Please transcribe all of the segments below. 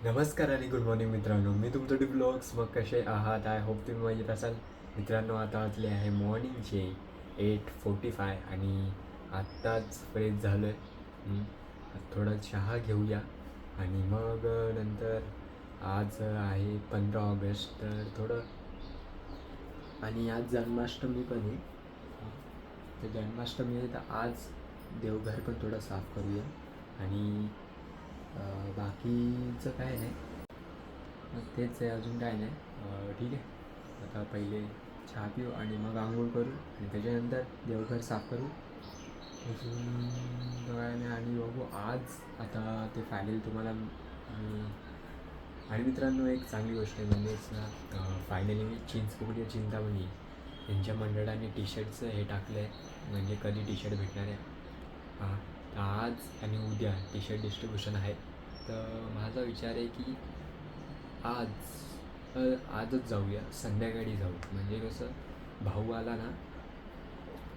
नमस्कार आणि good morning मित्रांनो, मी तुमचं डी ब्लॉग्स. मग कसे आहात? आय होप तुम्ही मजेत असाल. मित्रांनो, आता वाजले आहे मॉर्निंगचे 8:45 आणि आत्ताच फ्रेश झालो आहे. थोडा चहा घेऊया आणि मग नंतर आज आहे 15 ऑगस्ट, तर थोडं आणि आज जन्माष्टमी पण आहे. तर जन्माष्टमी आहे, तर आज देवघर पण थोडं साफ करूया आणि बाकीचं काय नाही, मग तेच आहे, अजून काय नाही. ठीक आहे, आता पहिले चहा पिऊ आणि मग आंघोळ करू आणि त्याच्यानंतर देवघर साफ करू. अजून काय नाही आणि बघू आज आता ते फायनल तुम्हाला आणि मित्रांनो, एक चांगली गोष्ट आहे म्हणजेच फायनली मी चिंचपोकळी चिंतामणी यांच्या मंडळाने टी शर्टचं हे टाकलं आहे, म्हणजे कधी टी शर्ट भेटणार आहे. हां, तर आज आणि उद्या टी शर्ट डिस्ट्रीब्युशन आहे. तर माझा विचार आहे की आजच जाऊया, संध्याकाळी जाऊ. म्हणजे कसं, भाऊ आला ना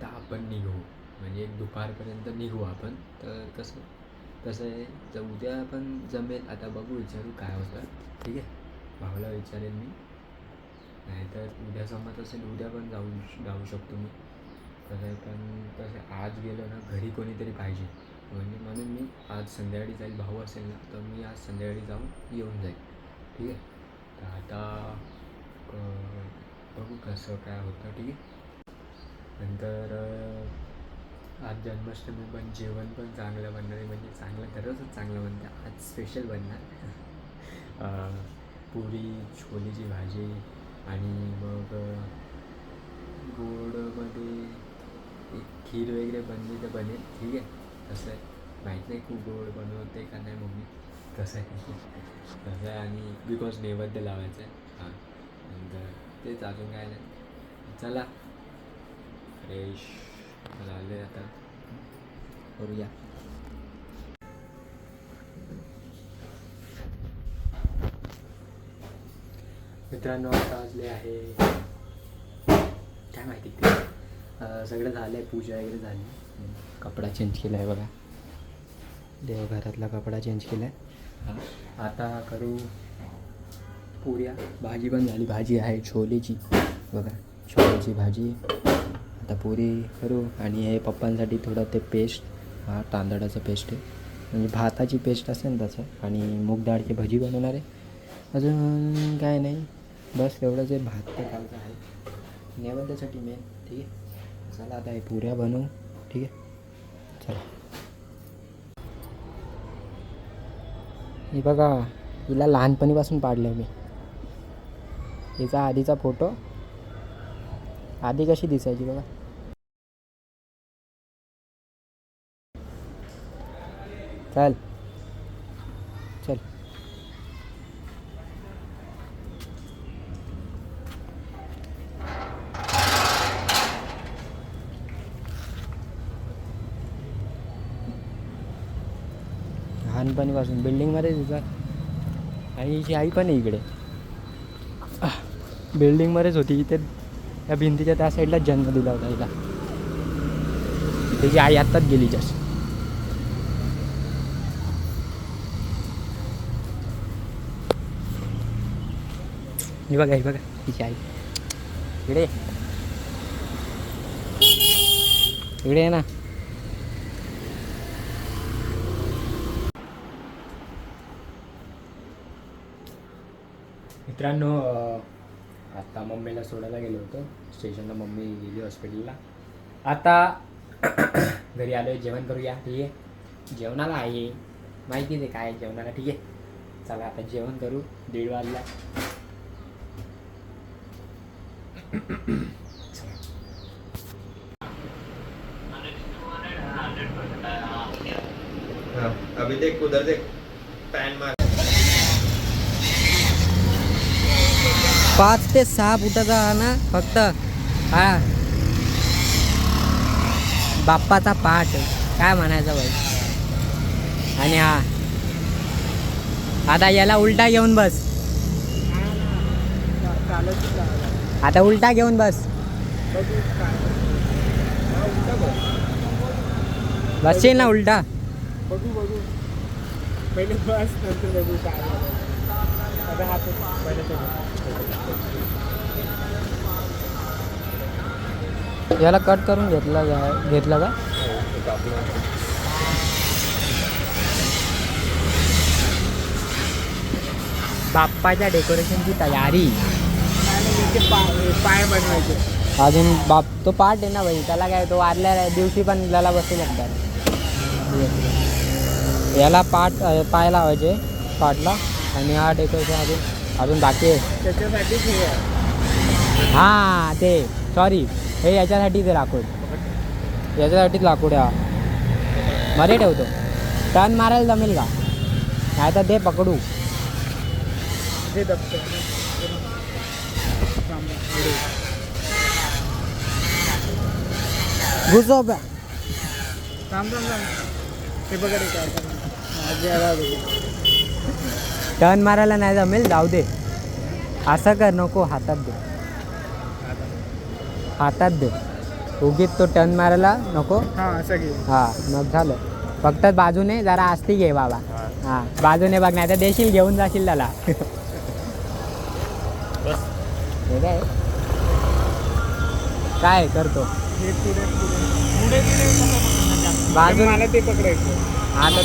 तर आपण निघू, म्हणजे एक दुपारपर्यंत निघू आपण. तर कसं आहे, तर उद्या पण जमेल. आता बघू, विचारू काय होतं. ठीक आहे, भाऊला विचारेल मी. नाहीतर उद्या जमत असेल उद्या पण जाऊ शकतो मी. कसं आहे, पण कसं आज गेलो ना घरी कोणीतरी पाहिजे, म्हणजे म्हणून मी आज संध्याकाळी जाईल. भाऊ असेल ना तर मी आज संध्याकाळी जाऊन येऊन जाईल. ठीक आहे, तर आता बघू कसं काय होतं. ठीक आहे, नंतर आज जन्माष्टमी पण जेवण पण चांगलं बनणार आहे, म्हणजे चांगलं दररोजच चांगलं बनतं, आज स्पेशल बनणार. पुरी, छोलेची भाजी आणि मग गोडमध्ये एक खीर वगैरे बनली तर बनेल. ठीक आहे, कसं आहे माहीत नाही, खूप गोड बनवते का नाही मम्मी, कसं आहे कसं आहे. आणि बिकॉज नैवेद्य लावायचं आहे. हां, नंतर तेच, अजून काय नाही. चला फ्रेश झाले, आता करूया. मित्रांनो, आता वाजले आहे काय माहिती ते सगळं झालं आहे, पूजा वगैरे झाली. कपडा चेंज केला आहे बघा, देवघरातला कपडा चेंज केला आहे. हां, आता करू पुऱ्या. भाजी पण झाली, भाजी आहे छोलेची बघा, छोलेची भाजी. आता पुरी करू आणि हे पप्पांसाठी थोडं ते पेस्ट, हा तांदळाचं पेस्ट आहे, म्हणजे भाताची पेस्ट असेल तसं, आणि मूग डाळची भजी बनवणार आहे. अजून काय नाही, बस एवढंच आहे. भात तर खायचं आहे नैवेद्यासाठी मेन. ठीक आहे, चला आता हे पुऱ्या बनवू. ठीक आहे, चला. ही बघा, हिला लहानपणीपासून पाडलं आहे मी. हिचा आधीचा फोटो, आधी कशी दिसायची बघा. चल चल. लहानपणीपासून बिल्डिंगमध्ये तिचा, आणि हिची आई पण आहे इकडे बिल्डिंगमध्येच होती. इथे त्या भिंतीच्या त्या साईडला जन्म दिला होता हिला. तिची आई आत्ताच गेली जस्ट. ही बघा, ही बघा तिची आई. इकडे इकडे आहे ना. मित्रांनो, आता मम्मीला सोडायला गेलो होतो स्टेशनला. मम्मी गेली हॉस्पिटलला. आता घरी आलो आहे, जेवण करूया. ठीक आहे, जेवणाला आहे माहिती आहे काय जेवणाला. ठीक आहे, चला आता जेवण करू. 1:30 वाजला. अभी देख उधर देख, पॅन मार. 5 ते 6 फुटाचा हा ना फक्त. हा बाप्पाचा पाठ काय म्हणायचं बाई. आणि हा आता याला उलटा घेऊन बस, आता उलटा घेऊन बस. बसशील ना उलटा. बघू पहिले बस नंतर बघू काय झालं. आता हा तो पहिले तो याला कट करून घेतला का बाप्पाच्या डेकोरेशनची तयारी पाय बनवायचे. अजून बाप तो पार्ट आहे ना भाई, त्याला काय तो वारल्या दिवशी पण त्याला बसू शकतात. याला पाय लावायचे पार्टला, आणि हा डेकोरेशन अजून बाकी आहे. त्याच्यासाठीच हे आहे. हां ते सॉरी, हे याच्यासाठीच आहे लाकूड, याच्यासाठीच लाकूड आहे. मध्ये ठेवतो, टर्न मारायला जमेल का? नाही तर ते पकडू. ते दबतं घुसो थांब. ते बघा रे काय टर्न मारायला नाही जमेल, जाऊ दे. असं कर, नको हातात दे, हातात दे. उगीच तो टर्न मारायला नको. हां असं घे. हां मग झालं. फक्त बाजूने जरा आस्ती घे बाबा. हां बाजूने बघ, नाही तर देशील, घेऊन जाशील त्याला. हे काय करतो हे पुढे बाजू मला ते पकडायचं. आता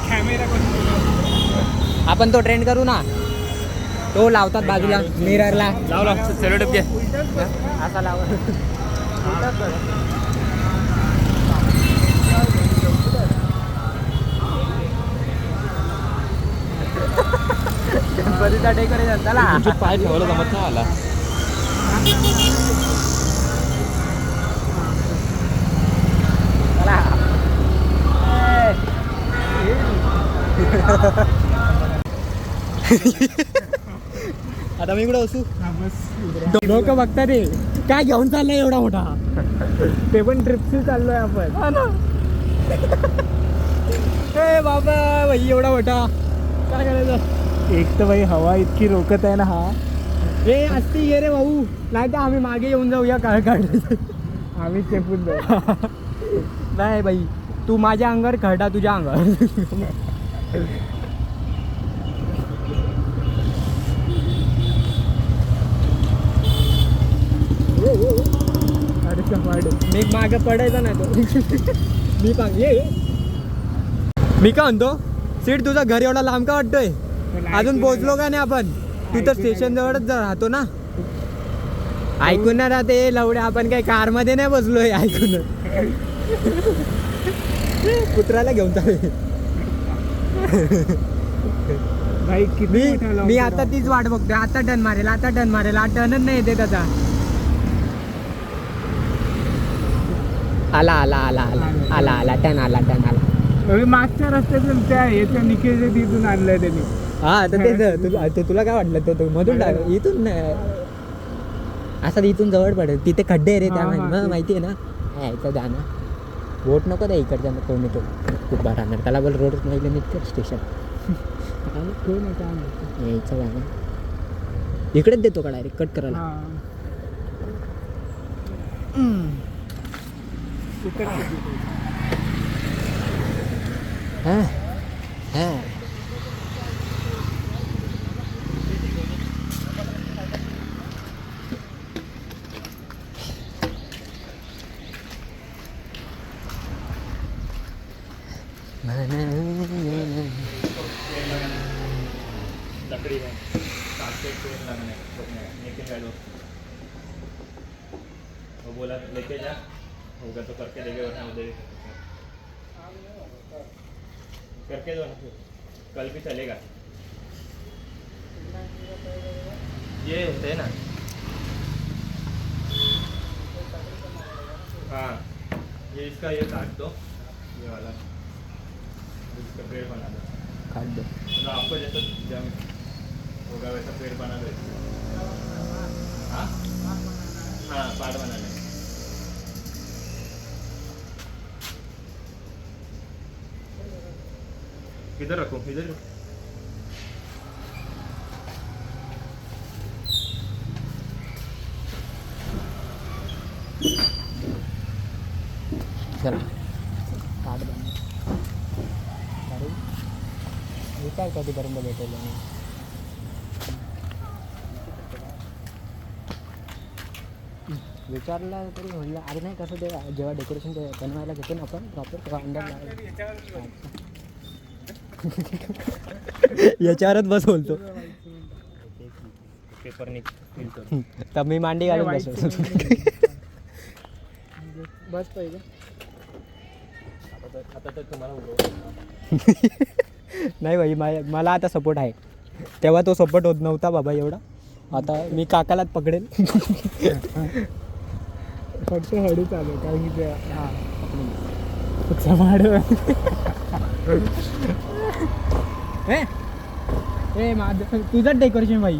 कॅमेरा आपण तो ट्रेंड करू ना, तो लावतात बाजूला मिररला. लाव चलो डबके. असा लाव. गणपतीचा डेकोरेशन चला. पाय ठेवायला जमत नाही आला. आता मी इकडे बसू. बस लोक बघतात रे, काय घेऊन चाललंय एवढा मोठा. ते पण ट्रिपशी चाललोय आपण. ए बाबा भाई, एवढा मोठा काय करायचं. एक तर बाई हवा इतकी रोकत आहे ना. हा ए असती ये रे भाऊ, नाही तर आम्ही मागे येऊन जाऊया काळ काढ. आम्ही चेपून जाऊ. नाही बाई, तू माझ्या अंगावर खरडा तुझ्या अंगावर. अरे शंभर. मी मागे पडायचा नाही तो. मी ये मी का म्हणतो, सीट तुझा घर एवढा लांब का वाटतोय? अजून पोहोचलो का नाही आपण? तू तर स्टेशन जवळच राहतो ना. ऐकून ना राहते लवड्या, आपण काही कार मध्ये नाही बसलोय. ऐकून कुत्र्याला घेऊन चालू. भाई किती मोठा मी आता तीच वाट बघतोय. आता टर्न मारेल, आता टर्न मारेल. हा टर्नच नाही येते त्याचा. आला आला आला आला आला आला टर्न आला, टर्न आला. मागच्या रस्त्यातून त्या याच्या निकेच्या तिथून आणलंय त्यांनी. हा तर ते तुला काय वाटलं, तो मधून इथून असं इथून जवळ पडेल. तिथे खड्डे आहे रे, त्या माहिती आहे ना. यायचं जाणं बोट नको द्या इकडच्या, कोण येतो खूप बार राहणार त्याला. बोल रोड नाही निघतं स्टेशन. यायचं जाणं इकडेच देतो का डायरेक्ट कट करायला. हां हां लकड़ी है, कांच के फ्रेम लगाने नीचे साइड वो बोला लेके जा, होगा तो करके देंगे वरना वो देंगे करके दो ना, कल भी चलेगा. ये है ना. हाँ ये इसका ये काट दो, ये वाला इसका पेड़ बना दो. काट दो. तो आपको जैसा जम होगा वैसा पेड़ बना दो. हाँ हाँ पार्ट बना लें. किधर रखूँ? इधर. चला पाठ बंद करू. विचार कधीपर्यंत भेटेल आणि विचारला तरी म्हणलं अरे नाही कसं ते जेव्हा डेकोरेशन बनवायला घेतो ना आपण प्रॉपर तेव्हा अंदाज लावायला. याच्यावरच बस बोलतो पेपरने तर मी मांडी घालून बसतो. बस पहिले आता तर तुम्हाला नाही भाई मला आता सपोर्ट आहे. तेव्हा तो सपोर्ट होत नव्हता बाबा एवढा. आता मी काकालाच पकडेल. फक्त हळू चालू कारण की ते हां समाड ए माझं तुझंच डेकोरेशन भाई.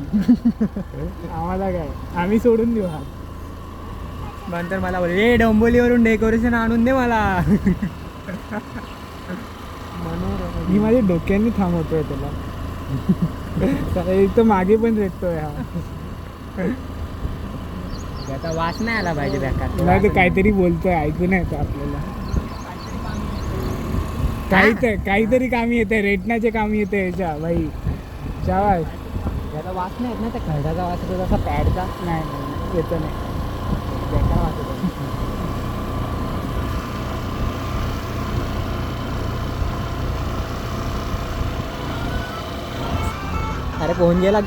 आम्हाला काय आम्ही सोडून देऊ हात. नंतर मला बोल ए डोंबोलीवरून डेकोरेशन आणून दे मला. मी माझ्या डोक्याने थांबवतोय त्याला. एक तर मागे पण रेटतोय हा. त्याचा वास नाही आला पाहिजे बेकार. नाही तर काहीतरी बोलतोय ऐकून येतं आपल्याला. काहीतरी कामी येते रेटण्याचे कामी येते ह्याच्या भाई. शाबास. त्याचा वास नाही येत ना त्या खरडाचा वास येतो तसा पॅडचा. नाही येतं नाही. बेकार वास येतो. अरे फोन गेला.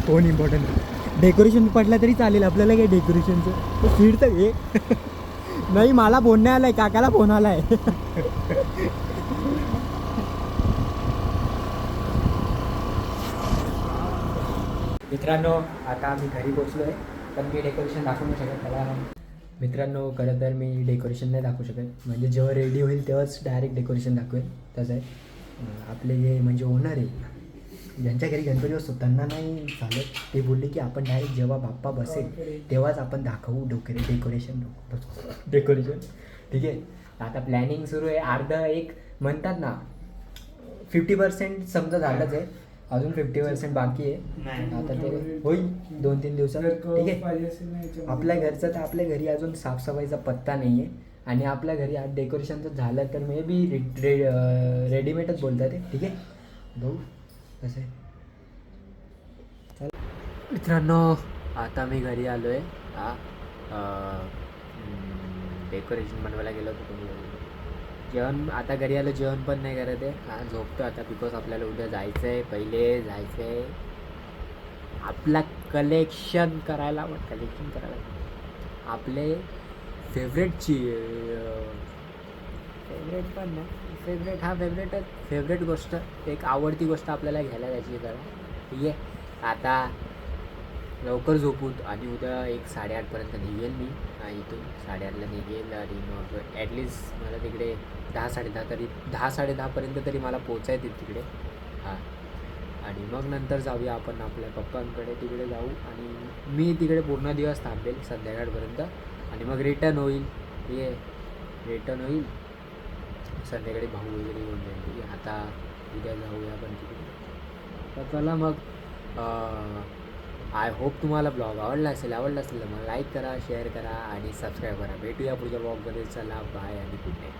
Phone important. डेकोरेशन पडलं तरी चालेल आपल्याला काय डेकोरेशनचं सीट तर घे. नाही मला फोन नाही आलाय काकाला फोन आलाय. मित्रांनो आता आम्ही घरी पोचलो आहे पण मी डेकोरेशन दाखवू नाही शकत त्याला. मित्रांनो खरं तर मी डेकोरेशन नाही दाखवू शकत. म्हणजे जेव्हा रेडी होईल तेव्हाच डायरेक्ट डेकोरेशन दाखवेल. तसं आहे आपले जे म्हणजे ओनर आहे ज्यांच्या घरी गणपती असतो त्यांना नाही चालत. ते बोलले की आपण डायरेक्ट जेव्हा बाप्पा बसेल तेव्हाच आपण दाखवू डेकोरेशन. ठीक आहे. आता प्लॅनिंग सुरू आहे. अर्धा एक म्हणतात ना 50% समजा झालंच आहे. अजून 50% बाकी आहे. आता ते होईल 2-3 दिवसात. ठीक आहे. आपल्या घरचं तर आपल्या घरी अजून साफसफाईचा पत्ता नाही आहे. आणि आपल्या घरी आज डेकोरेशनचं झालं तर मे बी रेडीमेडच बोलतात ते. ठीक आहे भाऊ कसं आहे. चल मित्रांनो आता मी घरी आलो आहे. डेकोरेशन बनवायला गेलो होतो तुम्ही. जेवण आता घरी आलं जेवण पण नाही करत आहे. झोपतो आता बिकॉज आपल्याला उद्या जायचं आहे. पहिले जायचं आहे आपला कलेक्शन करायला आपले फेवरेटची फेवरेट पण नाही फेवरेट गोष्ट एक आवडती गोष्ट आपल्याला घ्यायला जायची करा. ठीक आहे. आता लवकर झोपूत आणि उद्या एक 8:30पर्यंत निघेल मी इथून. 8:30ला निघेल आणि मग ॲटलिस्ट मला तिकडे 10-10:30 तरी मला पोचायचं तिकडे. हां आणि मग नंतर जाऊया आपण आपल्या पप्पांकडे. तिकडे जाऊ आणि मी तिकडे पूर्ण दिवस थांबेल संध्याकाळपर्यंत आणि मग रिटर्न होईल. ठीक आहे. रिटर्न होईल संध्याकाळी भाऊ वगैरे येऊन जाईल. ठीक आहे. आता उद्या जाऊया आपण तिकडे. तर चला मग आय होप तुम्हाला ब्लॉग आवडला असेल तर मला लाईक करा शेअर करा आणि सबस्क्राईब करा. भेटूया पुढच्या ब्लॉगमध्ये. चला बाय आणि गुड नाईट.